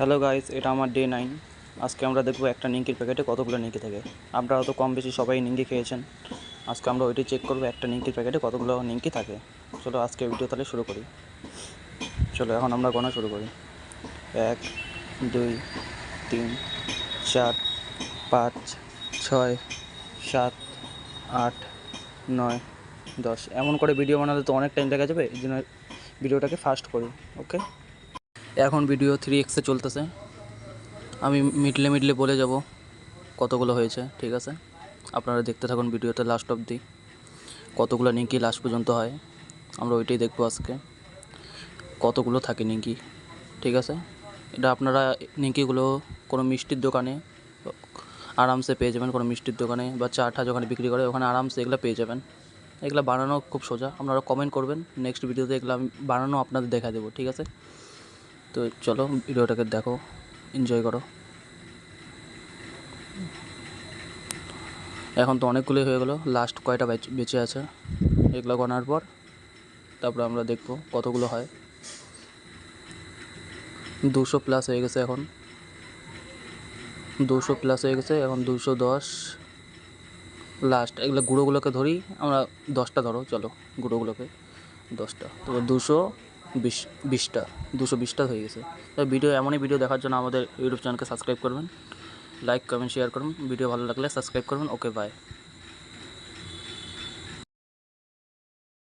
Hello guys, এটা আমার day 9। আজকে আমরা দেখব একটা নিমকির প্যাকেটে কতগুলো নিমকি থাকে। আপনারা তো কম বেশি সবাই নিমকি খেয়েছেন। আজকে আমরা ওইটাই চেক করবো একটা নিমকির প্যাকেটে কতগুলো নিমকি থাকে। চলো আজকে ভিডিও তাহলে শুরু করি। চলো এখন আমরা গোনা শুরু করি। 1 2 3 4 5 6 7 8 9 10। এমন করে ভিডিও বানাতে তো অনেক টাইম লেগে যাবে, এই জন্য ভিডিওটাকে ফাস্ট করি। ওকে, এখন ভিডিও 3x চলতেছে। আমি মিডলে বলে যাব কতগুলো হয়েছে, ঠিক আছে? আপনারা দেখতে থাকুন ভিডিওতে লাস্ট অবধি। কতগুলো নিমকি লাস্ট পর্যন্ত হয় আমরা ওইটাই দেখবো আজকে। কতগুলো থাকে নিমকি, ঠিক আছে? এটা আপনারা নিমকিগুলো কোনো মিষ্টির দোকানে আরামসে পেয়ে যাবেন, কোনো মিষ্টির দোকানে বা চাটা দোকানে বিক্রি করে ওখানে আরামসে এগুলো পেয়ে যাবেন। এগুলো বানানো খুব সোজা, আপনারা কমেন্ট করবেন, নেক্সট ভিডিওতে এগুলো আমি বানানো আপনাদের দেখা দেবো, ঠিক আছে? তো চলো ভিডিওটাকে দেখো, এনজয় করো। এখন তো অনেকগুলোই হয়ে গেলো, লাস্ট কয়টা বেঁচে আছে এগুলো গণার পর তারপর আমরা দেখব কতগুলো হয়। 200 প্লাস হয়ে গেছে, এখন 200 প্লাস হয়ে গেছে, এখন 210 লাস্ট। এগুলো গুঁড়োগুলোকে ধরি আমরা, 10টা ধরো, চলো গুঁড়োগুলোকে 10টা, তো 220টা 220টা হয়ে গেছে। ভিডিও এমনই ভিডিও দেখার জন্য আমাদের ইউটিউব চ্যানেলকে সাবস্ক্রাইব করবেন, লাইক কমেন্ট শেয়ার করুন, ভিডিও ভালো লাগলে সাবস্ক্রাইব করবেন। ওকে, বাই।